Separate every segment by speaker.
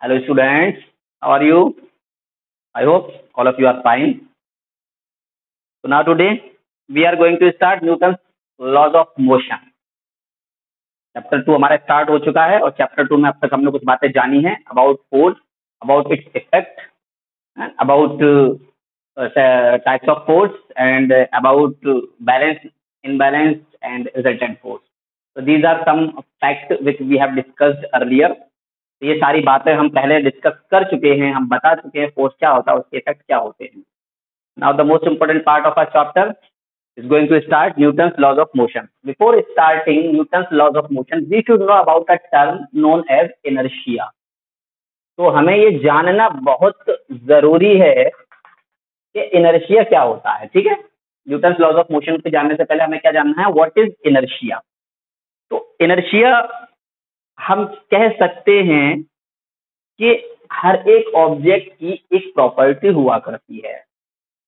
Speaker 1: Hello students, how are you? I hope all of you are fine. So now today we are going to start Newton's laws of motion. Chapter 2 हमारा start हो चुका है और chapter 2 में अब तक हमने कुछ बातें जानी है about force, about its effect, about types of force and about balance, imbalance and resultant force. So these are some facts which we have discussed earlier. तो ये सारी बातें हम पहले डिस्कस कर चुके हैं, हम बता चुके हैं फोर्स क्या होता है, उसके इफेक्ट क्या होते हैं. Now the most important part of our chapter is going to start Newton's laws of motion. Before starting Newton's laws of motion, we should know about a term known as inertia. तो हमें ये जानना बहुत जरूरी है कि inertia क्या होता है. ठीक है, न्यूटन्स लॉज ऑफ मोशन पे जानने से पहले हमें क्या जानना है, व्हाट इज इनर्शिया. तो इनर्शिया हम कह सकते हैं कि हर एक ऑब्जेक्ट की एक प्रॉपर्टी हुआ करती है,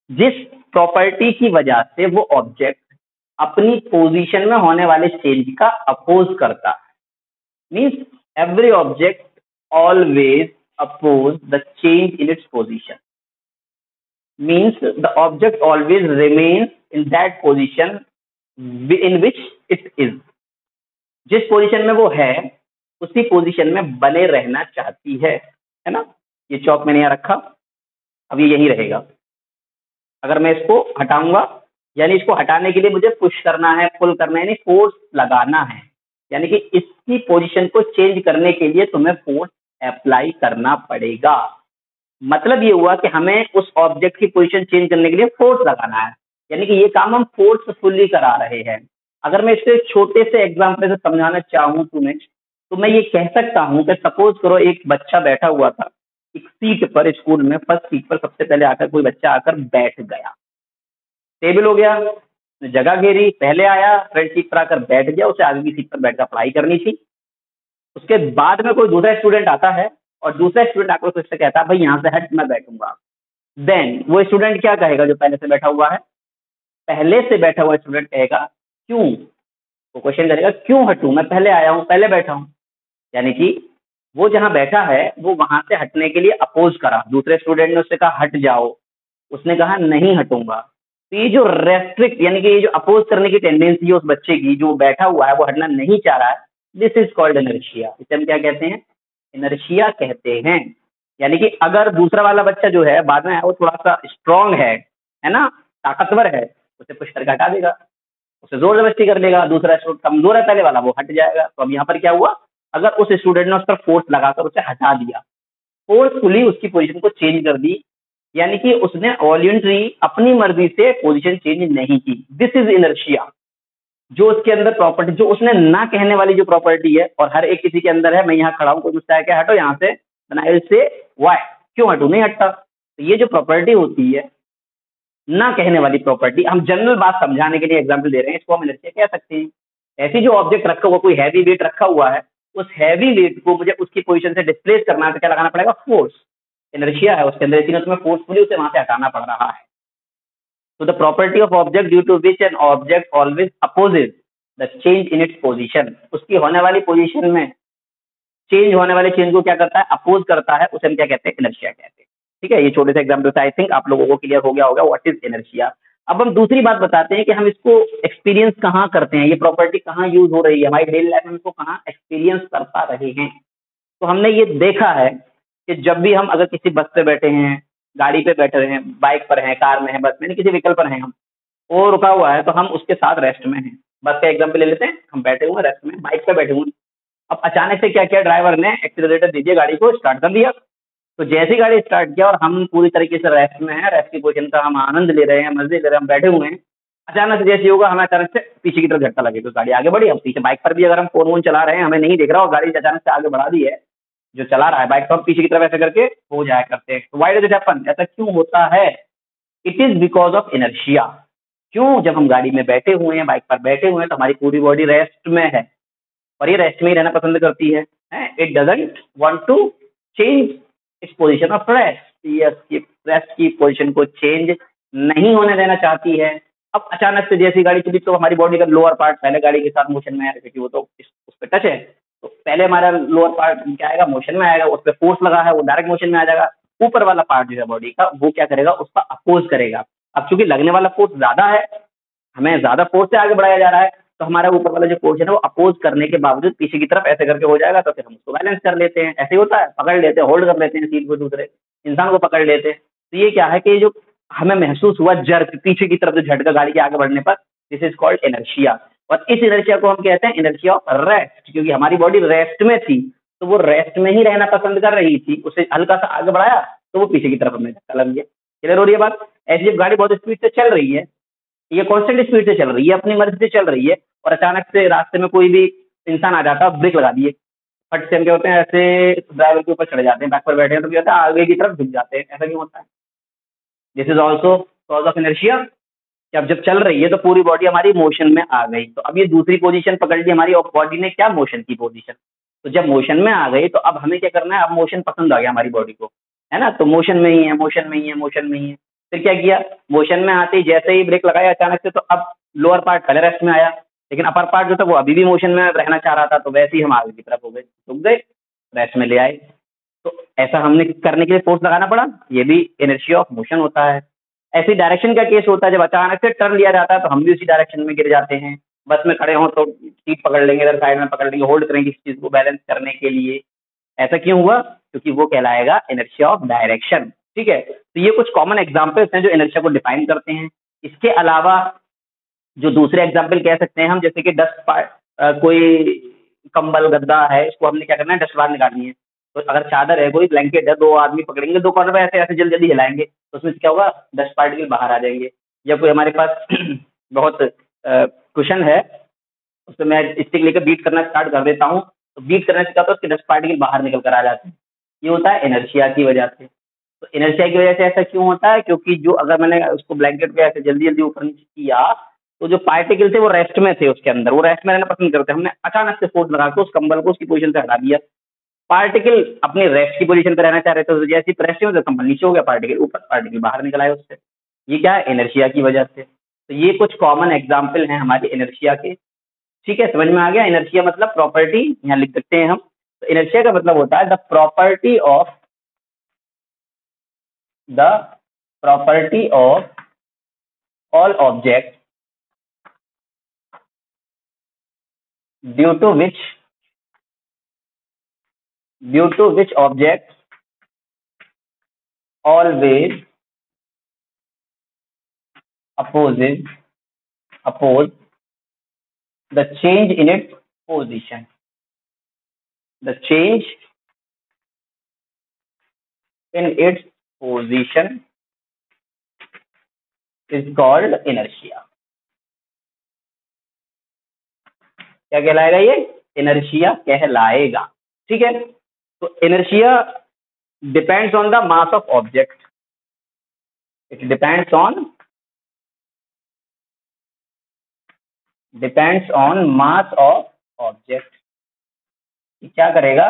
Speaker 1: जिस प्रॉपर्टी की वजह से वो ऑब्जेक्ट अपनी पोजीशन में होने वाले चेंज का अपोज करता है. Means every object always oppose the change in its position. Means the object always remains in that position in which it is. जिस पोजीशन में वो है उसी पोजीशन में बने रहना चाहती है ना. ये चौक मैंने यहाँ रखा, अब ये यहीं रहेगा. अगर मैं इसको हटाऊंगा, यानी इसको हटाने के लिए मुझे पुश करना है, पुल करना है, यानी फोर्स लगाना है. यानी कि इसकी पोजीशन को चेंज करने के लिए तुम्हें फोर्स अप्लाई करना पड़ेगा. मतलब ये हुआ कि हमें उस ऑब्जेक्ट की पोजीशन चेंज करने के लिए फोर्स लगाना है, यानी कि ये काम हम फोर्सफुली करा रहे हैं. अगर मैं इसको एक छोटे से एग्जाम्पल से समझाना चाहूँ तुम्हें, तो मैं ये कह सकता हूँ कि सपोज करो एक बच्चा बैठा हुआ था एक सीट पर, स्कूल में फर्स्ट सीट पर सबसे पहले आकर कोई बच्चा आकर बैठ गया. टेबल हो गया, जगह घेरी, पहले आया फ्रंट सीट पर आकर बैठ गया, उसे आगे की सीट पर बैठकर पढ़ाई करनी थी. उसके बाद में कोई दूसरा स्टूडेंट आता है और दूसरा स्टूडेंट आकर उससे कहता है भाई यहाँ से हट, मैं बैठूंगा. देन वो स्टूडेंट क्या कहेगा जो पहले से बैठा हुआ है? पहले से बैठा हुआ स्टूडेंट कहेगा क्यों. वो क्वेश्चन करेगा क्यों हटूं, मैं पहले आया हूँ, पहले बैठा हूँ. यानी कि वो जहां बैठा है वो वहां से हटने के लिए अपोज करा. दूसरे स्टूडेंट ने उससे कहा हट जाओ, उसने कहा नहीं हटूंगा. तो ये जो रेस्ट्रिक्ट, यानी कि ये जो अपोज करने की टेंडेंसी है उस बच्चे की, जो बैठा हुआ है वो हटना नहीं चाह रहा है, दिस इज कॉल्ड इनर्शिया. इसे हम क्या कहते हैं? इनर्शिया कहते हैं. यानी कि अगर दूसरा वाला बच्चा जो है बाद में वो थोड़ा सा स्ट्रांग है ना, ताकतवर है, उसे पुश करके हटा देगा, उसे जोर जबरदस्ती कर लेगा. दूसरा स्टूडेंट कमजोर है पहले वाला, वो हट जाएगा. तो अब यहाँ पर क्या हुआ, अगर उस स्टूडेंट ने उस पर फोर्स लगाकर उसे हटा दिया, फोर्सफुली उसकी पोजीशन को चेंज कर दी, यानी कि उसने वॉलंटरी अपनी मर्जी से पोजीशन चेंज नहीं की. This is inertia. जो उसके अंदर प्रॉपर्टी, जो उसने ना कहने वाली जो प्रॉपर्टी है, और हर एक किसी के अंदर है. मैं यहाँ खड़ा हूँ, कोई मुझसे आके हटो यहाँ से, आई विल से व्हाई, क्यों हटू, नहीं हटता. तो ये जो प्रॉपर्टी होती है ना कहने वाली प्रॉपर्टी, हम जनरल बात समझाने के लिए एग्जाम्पल दे रहे हैं, इसको हम इनर्शिया कह सकते हैं. ऐसी जो ऑब्जेक्ट रखा हुआ, कोई हैवी वेट रखा हुआ है, उस हैवी वेट को मुझे उसकी पोजीशन से डिस्प्लेस करना है तो क्या लगाना पड़ेगा? फोर्स. इनर्शिया है उसके अंदर, इसी में तुम्हें फोर्सफुली उसे वहां से हटाना पड़ रहा है. तो the property of object due to which an object always opposes the change in its position. उसकी होने वाली पोजीशन में चेंज होने वाले चेंज को क्या करता है? अपोज करता है. उसे हम क्या कहते हैं? इनर्शिया कहते हैं. ठीक है, ये छोटे से एग्जाम्पल से आई थिंक आप लोगों को क्लियर हो गया होगा व्हाट इज इनर्शिया. अब हम दूसरी बात बताते हैं कि हम इसको एक्सपीरियंस कहाँ करते हैं, ये प्रॉपर्टी कहाँ यूज हो रही है, हमारी डेली लाइफ में इसको कहाँ एक्सपीरियंस करता रहे हैं. तो हमने ये देखा है कि जब भी हम अगर किसी बस पे बैठे हैं, गाड़ी पे बैठे हैं, बाइक पर हैं, कार में हैं, बस में, किसी व्हीकल पर हैं, हम वो रुका हुआ है तो हम उसके साथ रेस्ट में हैं. बस का एग्जाम्पल ले लेते हैं, हम बैठे हुए रेस्ट में, बाइक पे बैठे हुए. अब अचानक से क्या किया, ड्राइवर ने एक्सीलरेटर दीजिए, गाड़ी को स्टार्ट कर दिया. तो जैसी गाड़ी स्टार्ट किया और हम पूरी तरीके से रेस्ट में है, रेस्ट की पोजीशन का हम आनंद ले रहे हैं, मजे ले रहे हैं, हम बैठे हुए हैं. अचानक से जैसे होगा हमें अचानक से पीछे की तरफ झटका लगे तो गाड़ी आगे बढ़ी. अब पीछे बाइक पर भी अगर हम फोन वोन चला रहे हैं, हमें नहीं दिख रहा और गाड़ी अचानक से आगे बढ़ा दी है, जो चला रहा है बाइक तो हम पीछे की तरफ ऐसे करके हो जाया करते हैं. Why does it happen? ऐसा क्यों होता है? It is because of inertia. क्यों? जब हम गाड़ी में बैठे हुए हैं, बाइक पर बैठे हुए हैं, तो हमारी पूरी बॉडी रेस्ट में है और ये रेस्ट में ही रहना पसंद करती है. It doesn't want to change its position of rest. ये रेस्ट की पोजीशन को चेंज नहीं होने देना चाहती है. अब अचानक से जैसी गाड़ी चली तो हमारी बॉडी का लोअर पार्ट पहले गाड़ी के साथ मोशन में है क्योंकि वो तो उस पर टच है. तो पहले हमारा लोअर पार्ट क्या आएगा, मोशन में आएगा, उस पर फोर्स लगा है वो डायरेक्ट मोशन में आ जाएगा। ऊपर वाला पार्ट जो है बॉडी का वो क्या करेगा, उसका अपोज करेगा। अब चूंकि लगने वाला फोर्स ज्यादा है, हमें ज्यादा फोर्स से आगे बढ़ाया जा रहा है, तो हमारा ऊपर वाला जो पोर्शन है वो अपोज करने के बावजूद पीछे की तरफ ऐसे करके हो जाएगा, तो फिर हम उसको बैलेंस कर लेते हैं। ऐसे ही होता है, पकड़ लेते हैं, होल्ड कर लेते हैं सीट को, दूसरे इंसान को पकड़ लेते हैं। तो ये क्या है कि जो हमें महसूस हुआ जर्क, पीछे की तरफ जो झटका गाड़ी के आगे बढ़ने पर, दिस इज कॉल्ड इनर्शिया। और इस इनर्शिया को हम कहते हैं इनर्शिया ऑफ रेस्ट, क्योंकि हमारी बॉडी रेस्ट में थी, तो वो रेस्ट में ही रहना पसंद कर रही थी, उसे हल्का सा आगे बढ़ाया तो वो पीछे की तरफ हमें धक्का लग गया। क्लियर हो रही है बात? ऐसी जब गाड़ी बहुत स्पीड से चल रही है, ये कांस्टेंट स्पीड से चल रही है, अपनी मर्जी से चल रही है, और अचानक से रास्ते में कोई भी इंसान आ जाता है, ब्रेक लगा दिए, फट से हम क्या होते हैं, ऐसे ड्राइवर के ऊपर चढ़ जाते हैं, बैक पर बैठे हैं तो क्या होता है, आगे की तरफ झुक जाते हैं। ऐसा क्यों होता है? This is also cause of inertia, कि अब जब चल रही है तो पूरी बॉडी हमारी मोशन में आ गई। तो अब ये दूसरी पोजीशन पकड़ ली हमारी, और बॉडी ने क्या, मोशन की पोजीशन। तो जब मोशन में आ गई तो अब हमें क्या करना है, अब मोशन पसंद आ गया हमारी बॉडी को, है ना, तो मोशन में ही है, मोशन में ही है, मोशन में ही है। फिर क्या किया, मोशन में आते ही जैसे ही ब्रेक लगाया अचानक से, तो अब लोअर पार्ट पहले रेस्ट में आया, लेकिन अपर पार्ट जो था वो अभी भी मोशन में रहना चाह रहा था, तो वैसे ही हम आगे की तरफ हो गए, रुक गए, रेस्ट में ले आए। तो ऐसा हमने करने के लिए फोर्स लगाना पड़ा, ये भी इनर्शिया ऑफ मोशन होता है। ऐसी डायरेक्शन का केस होता है, जब अचानक से टर्न लिया जाता है तो हम भी उसी डायरेक्शन में गिर जाते हैं। बस में खड़े हों तो सीट पकड़ लेंगे, इधर साइड में पकड़ लेंगे, होल्ड करेंगे इस चीज को बैलेंस करने के लिए। ऐसा क्यों हुआ? क्योंकि वो कहलाएगा इनर्शिया ऑफ डायरेक्शन। ठीक है, तो ये कुछ कॉमन एग्जांपल्स हैं जो इनर्शिया को डिफाइन करते हैं। इसके अलावा जो दूसरे एग्जाम्पल कह सकते हैं हम, जैसे कि डस्ट पार्ट, कोई कंबल गद्दा है, इसको हमने क्या करना है, डस्ट बाहर निकालनी है। तो अगर चादर है, कोई ब्लैंकेट है, दो आदमी पकड़ेंगे, दो कॉर्नर पे ऐसे ऐसे जल्दी जल्दी हिलाएंगे, तो उसमें क्या होगा, डस्ट पार्टिकल बाहर आ जाएंगे। या कोई हमारे पास बहुत कुशन है, उसमें मैं स्टिक लेकर बीट करना स्टार्ट कर देता हूँ, तो बीट करने से क्या होता है, उसके डस्ट पार्टिकल बाहर निकल कर आ जाते हैं। ये होता है इनर्शिया की वजह से। तो इनर्शिया की वजह से ऐसा क्यों होता है? क्योंकि जो अगर मैंने उसको ब्लैंकेट पे ऐसे जल्दी जल्दी ऊपर नीचे किया, तो जो पार्टिकल थे वो रेस्ट में थे, उसके अंदर वो रेस्ट में रहना पसंद करते हैं। हमने अचानक से फोर्स लगा के उस कंबल को उसकी पोजीशन से हटा दिया, पार्टिकल अपने रेस्ट की पोजीशन पर रहना चाह रहे थे, तो जैसे रेस्ट में, तो कंबल नीचे हो गया, पार्टिकल ऊपर, पार्टिकल बाहर निकल आए उससे। ये क्या है, इनर्शिया की वजह से। तो ये कुछ कॉमन एग्जाम्पल हैं हमारे इनर्शिया के। ठीक है, समझ में आ गया? इनर्शिया मतलब प्रॉपर्टी, यहाँ लिख सकते हैं हम। तो इनर्शिया का मतलब होता है the property of all object due to which object always oppose the change in its position. The change in its position is called inertia. क्या कहलाएगा ये? इनर्शिया कहलाएगा। ठीक है, तो inertia depends on the mass of object. It depends on mass of object. क्या करेगा?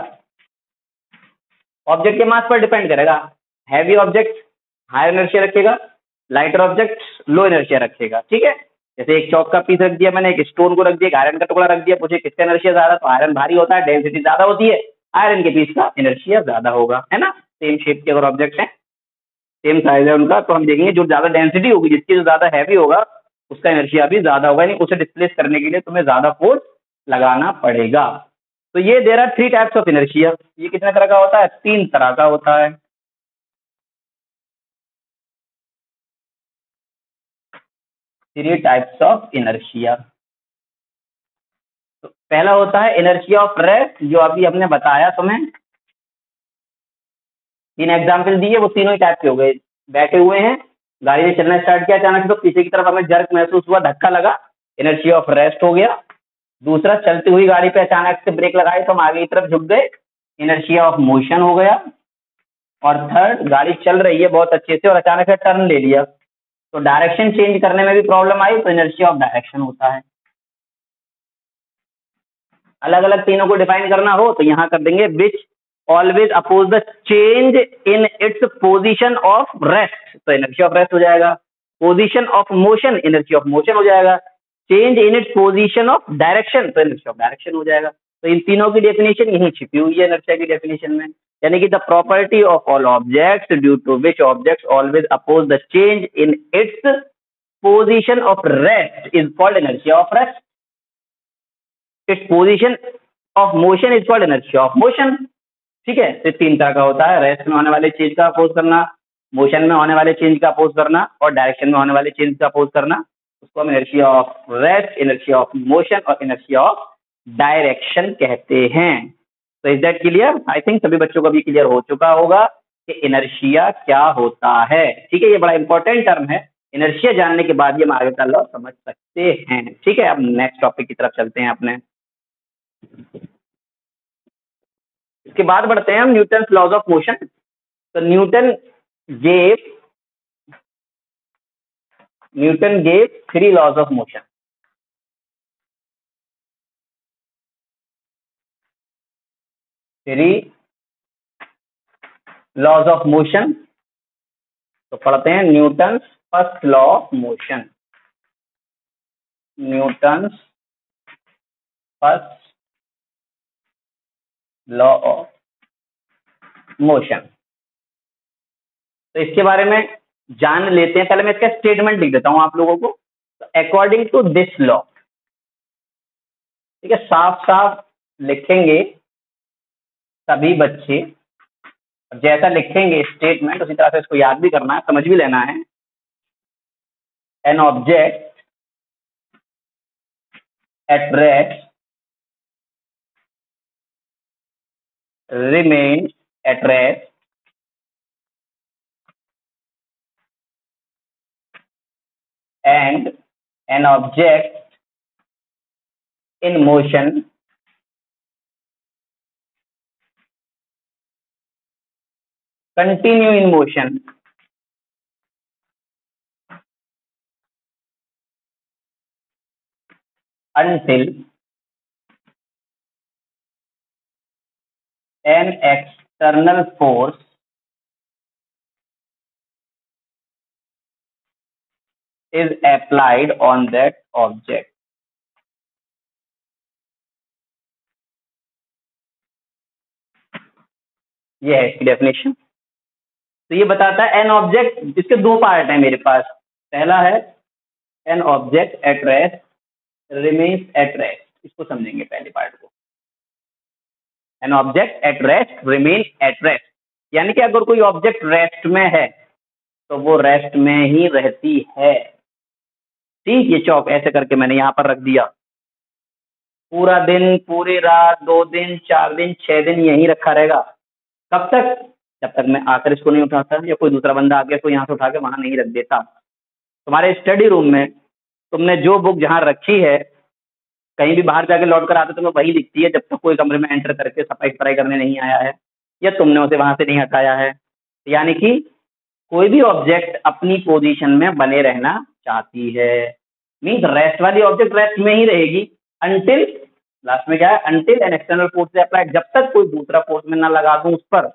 Speaker 1: Object के मास पर डिपेंड करेगा। हैवी ऑब्जेक्ट हाई इनर्शिया रखेगा, लाइटर ऑब्जेक्ट लो इनर्शिया रखेगा। ठीक है, जैसे एक चौक का पीस रख दिया मैंने, एक स्टोन को रख दिया, एक आयरन का टुकड़ा रख दिया, पूछे किसका इनर्शिया ज्यादा, तो आयरन भारी होता है, डेंसिटी ज्यादा होती है, आयरन के पीस का इनर्शिया ज्यादा होगा, है ना। सेम शेप के अगर ऑब्जेक्ट है, सेम साइज है उनका, तो हम देखेंगे जो ज्यादा डेंसिटी होगी, जिसकी जो ज्यादा हैवी होगा, उसका इनर्शिया भी ज्यादा होगा, यानी उसे डिस्प्लेस करने के लिए तुम्हें ज्यादा फोर्स लगाना पड़ेगा। तो ये there are 3 types of inertia. ये कितने तरह का होता है? 3 तरह का होता है। 3 टाइप्स ऑफ इनर्शिया। तो पहला होता है इनर्शिया ऑफ रेस्ट, जो अभी हमने बताया तुम्हें, 3 एग्जाम्पल दिए, वो तीनों ही टाइप के हो गए। बैठे हुए हैं, गाड़ी ने चलना स्टार्ट किया, अचानक से तो पीछे की तरफ हमें जर्क महसूस हुआ, धक्का लगा, इनर्शिया ऑफ रेस्ट हो गया। दूसरा, चलती हुई गाड़ी पे अचानक से ब्रेक लगाई तो हम आगे की तरफ झुक गए, इनर्शिया ऑफ मोशन हो गया। और थर्ड, गाड़ी चल रही है बहुत अच्छे से और अचानक से टर्न ले लिया, तो डायरेक्शन चेंज करने में भी प्रॉब्लम आई, तो इनर्शिया ऑफ डायरेक्शन होता है। अलग अलग तीनों को डिफाइन करना हो तो यहाँ कर देंगे, which always oppose the change in its position of rest, तो इनर्शिया ऑफ रेस्ट हो जाएगा। Position of motion, inertia of motion हो जाएगा। Change in its position of direction, तो इनर्शिया ऑफ डायरेक्शन हो जाएगा। तो इन तीनों की डेफिनेशन यही छिपी हुई है इनर्शिया की डेफिनेशन में, यानी कि the property of all objects due to which objects always oppose the change in its position of rest is called inertia of rest. Its position of motion is called inertia of motion. ठीक है, तो तीन तरह का होता है, rest में होने वाले चेंज का अपोज करना, मोशन में होने वाले चेंज का अपोज करना, और डायरेक्शन में होने वाले चेंज का अपोज करना. उसको हम inertia of rest, inertia of motion और इनर्शिया ऑफ डायरेक्शन कहते हैं. तो is that clear? I think सभी बच्चों को भी क्लियर हो चुका होगा कि इनर्शिया क्या होता है. ठीक है, ये बड़ा इंपॉर्टेंट टर्म है. इनर्शिया जानने के बाद ही हम आगे का लॉ समझ सकते हैं. ठीक है, अब नेक्स्ट टॉपिक की तरफ चलते हैं अपने. इसके बाद बढ़ते हैं हम न्यूटन लॉज ऑफ मोशन. तो Newton gave 3 laws of motion. Laws of motion. तो पढ़ते हैं Newton first law of motion. Newton first law of motion. तो इसके बारे में जान लेते हैं. पहले मैं इसका स्टेटमेंट लिख देता हूं आप लोगों को. अकॉर्डिंग टू दिस लॉ, ठीक है, साफ साफ लिखेंगे सभी बच्चे. जैसा लिखेंगे स्टेटमेंट उसी तरह से इसको याद भी करना है, समझ भी लेना है. An object at rest remains at rest and an object in motion continue in motion until an external force is applied on that object. ये है इसकी डेफिनेशन. तो ये बताता है एन ऑब्जेक्ट, इसके दो पार्ट है मेरे पास. पहला है an object at rest remains at rest. इसको समझेंगे पहले पार्ट को. An object at rest remains at rest, यानी कि अगर कोई ऑब्जेक्ट रेस्ट में है तो वो रेस्ट में ही रहती है. ठीक, ये चौक ऐसे करके मैंने यहाँ पर रख दिया. पूरा दिन, पूरी रात, 2 दिन, 4 दिन, 6 दिन यहीं रखा रहेगा. कब तक? जब तक मैं आकर इसको नहीं उठाता या कोई दूसरा बंदा आके इसको यहाँ से उठा के वहां नहीं रख देता. तुम्हारे स्टडी रूम में तुमने जो बुक जहाँ रखी है, कहीं भी बाहर जाके लौट कर आते तुम्हें वही दिखती है जब तक कोई कमरे में एंटर करके सफाई सफाई करने नहीं आया है या तुमने उसे वहां से नहीं हटाया है. यानी कि कोई भी ऑब्जेक्ट अपनी पोजीशन में बने रहना चाहती है. मीन्स रेस्ट वाली ऑब्जेक्ट रेस्ट में ही रहेगी अनटिल, लास्ट में क्या है, अनटिल एन एक्सटर्नल फोर्स से अप्लाइड. जब तक कोई दूसरा फोर्स में ना लगा दूं उस पर.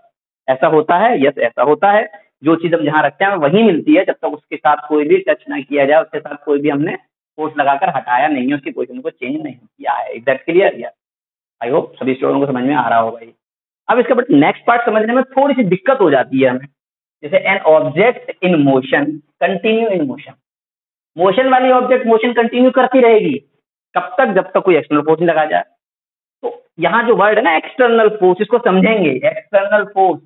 Speaker 1: ऐसा होता है? यस, ऐसा होता है. जो चीज हम जहां रखते हैं वही मिलती है जब तक उसके साथ कोई भी टच ना किया जाए, उसके साथ कोई भी हमने फोर्स लगाकर हटाया नहीं है, उसकी पोजीशन को चेंज नहीं किया है. Exact clear? Yes, I hope सभी स्टूडेंट्स को समझ में आ रहा होगा. अब इसका बट नेक्स्ट पार्ट समझने में थोड़ी सी दिक्कत हो जाती है हमें. जैसे an object in motion continue in motion. Motion वाली ऑब्जेक्ट मोशन कंटिन्यू करती रहेगी. कब तक? जब तक कोई एक्सटर्नल फोर्स नहीं लगा जाए. तो यहाँ जो वर्ड है ना एक्सटर्नल फोर्स, इसको समझेंगे. एक्सटर्नल फोर्स,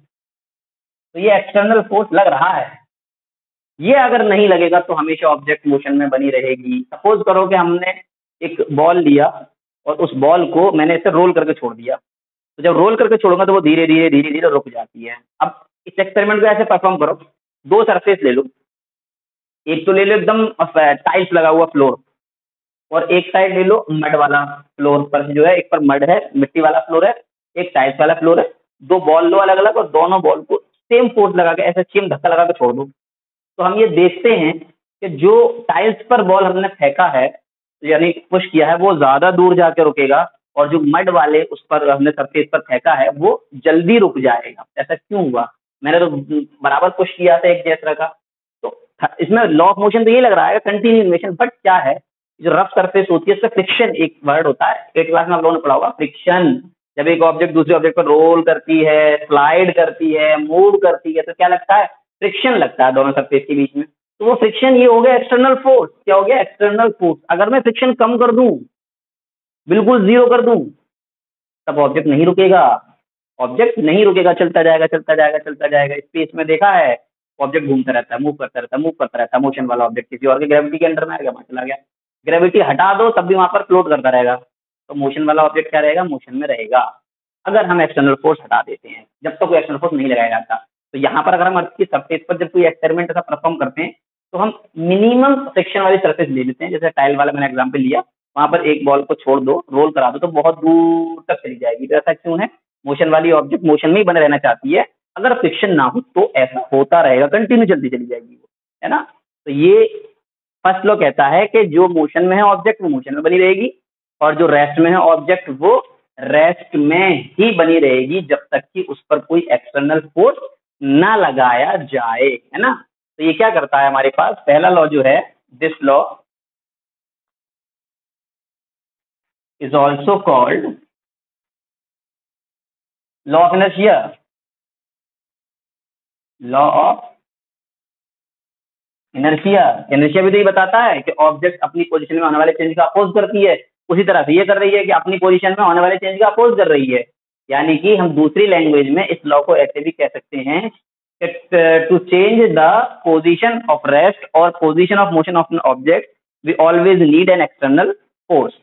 Speaker 1: तो ये एक्सटर्नल फोर्स लग रहा है, ये अगर नहीं लगेगा तो हमेशा ऑब्जेक्ट मोशन में बनी रहेगी. सपोज करो कि हमने एक बॉल लिया और उस बॉल को मैंने इसे रोल करके छोड़ दिया. तो जब रोल करके छोड़ूंगा तो वो धीरे धीरे धीरे धीरे रुक जाती है. अब इस एक्सपेरिमेंट को ऐसे परफॉर्म करो. 2 सरफेस ले लो. एक तो ले लो एकदम टाइल्स लगा हुआ फ्लोर, और एक साइड ले लो मड वाला फ्लोर पर जो है, एक पर मड है, मिट्टी वाला फ्लोर है, एक टाइल्स वाला फ्लोर है. 2 बॉल लो अलग अलग और दोनों बॉल को सेम फोर्स लगा के ऐसे सेम धक्का लगा के छोड़ दो. तो हम ये देखते हैं कि जो टाइल्स पर बॉल हमने फेंका है, यानी पुश किया है, वो ज्यादा दूर जाके रुकेगा, और जो मड वाले उस पर हमने सरफेस पर फेंका है वो जल्दी रुक जाएगा. ऐसा क्यों हुआ? मैंने तो बराबर पुश किया था एक जैसा का. तो इसमें लॉ ऑफ मोशन तो ये लग रहा है कंटिन्यू मोशन. बट क्या है जो रफ सरफेस होती है उसका फ्रिक्शन एक वर्ड होता है, 8th क्लास में आप लोगों ने पढ़ा होगा फ्रिक्शन। जब एक ऑब्जेक्ट दूसरे ऑब्जेक्ट पर रोल करती है, स्लाइड करती है, मूव करती है, तो क्या लगता है? फ्रिक्शन लगता है दोनों सरफेस के बीच में। तो वो फ्रिक्शन ये हो गया एक्सटर्नल फोर्स। क्या हो गया? External force. अगर मैं फ्रिक्शन कम कर दूं, बिल्कुल जीरो कर दूं, तब ऑब्जेक्ट नहीं रुकेगा। ऑब्जेक्ट नहीं रुकेगा, चलता जाएगा चलता जाएगा चलता जाएगा। स्पेस में देखा है, ऑब्जेक्ट घूमता रहता है, मूव करता रहता है, मूव करता रहता है। मोशन वाला ऑब्जेक्ट किसी और के ग्रेविटी के अंडर में आ गया, वहां चला गया। ग्रेविटी हटा दो तब भी वहां पर फ्लोट करता रहेगा। तो मोशन वाला ऑब्जेक्ट क्या रहेगा? मोशन में रहेगा। अगर हम एक्सटर्नल फोर्स हटा देते हैं, जब तक कोई एक्सटर्नल फोर्स नहीं लगाया जाता। तो यहाँ पर अगर हम अर्थ की सरफेस पर जब कोई एक्सपेरिमेंट ऐसा परफॉर्म करते हैं, तो हम मिनिमम फ्रिक्शन वाली सरफेस ले लेते हैं। जैसे टाइल वाला मैंने एग्जाम्पल लिया, वहां पर एक बॉल को छोड़ दो, रोल करा दो, तो बहुत दूर तक चली जाएगी। तो ऐसा क्यों है? मोशन वाली ऑब्जेक्ट मोशन में ही बने रहना चाहती है। अगर फ्रिक्शन ना हो तो ऐसा होता रहेगा, कंटिन्यू चलती चली जाएगी वो, है ना। तो ये फर्स्ट लॉ कहता है कि जो मोशन में है ऑब्जेक्ट वो मोशन में बनी रहेगी, और जो रेस्ट में है ऑब्जेक्ट वो रेस्ट में ही बनी रहेगी, जब तक कि उस पर कोई एक्सटर्नल फोर्स ना लगाया जाए, है ना। तो ये क्या करता है हमारे पास? पहला लॉ जो है, this law is also called law of inertia. Law of inertia. Inertia भी तो ये बताता है कि ऑब्जेक्ट अपनी पोजीशन में होने वाले चेंज का अपोज करती है। उसी तरह से ये कर रही है कि अपनी पोजीशन में होने वाले चेंज का अपोज कर रही है। यानी कि हम दूसरी लैंग्वेज में इस लॉ को ऐसे भी कह सकते हैं कि to change the position of rest और position of motion of an object we always need an external force.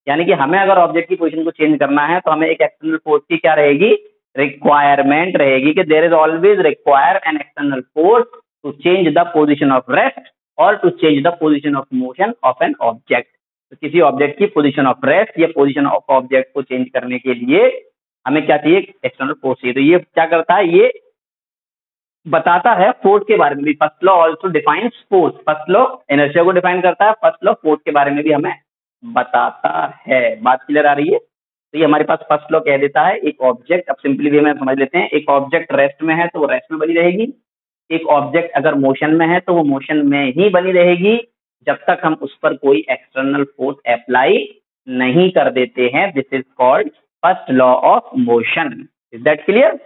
Speaker 1: यानी कि हमें अगर ऑब्जेक्ट की पोजीशन को चेंज करना है तो हमें एक एक्सटर्नल फोर्स की क्या रहेगी? रिक्वायरमेंट रहेगी, कि there is always require an external force to change the position of rest or to change the position of motion of an object। तो किसी ऑब्जेक्ट की पोजीशन ऑफ रेस्ट या पोजीशन ऑफ ऑब्जेक्ट को change करने के लिए हमें क्या चाहिए? एक्सटर्नल फोर्स चाहिए। तो ये क्या करता है? ये बताता है फोर्स के बारे में भी। First law also defines force. First law inertia को डिफाइन करता है, फर्स्ट लॉ फोर्स के बारे में भी हमें बताता है। बात क्लियर आ रही है? तो ये हमारे पास फर्स्ट लॉ कह देता है एक ऑब्जेक्ट, अब सिंपली वे में समझ लेते हैं, एक ऑब्जेक्ट रेस्ट में है तो वो रेस्ट में बनी रहेगी। एक ऑब्जेक्ट अगर मोशन में है तो वो मोशन में ही बनी रहेगी, जब तक हम उस पर कोई एक्सटर्नल फोर्स अप्लाई नहीं कर देते हैं। This is called first law of motion. Is that clear?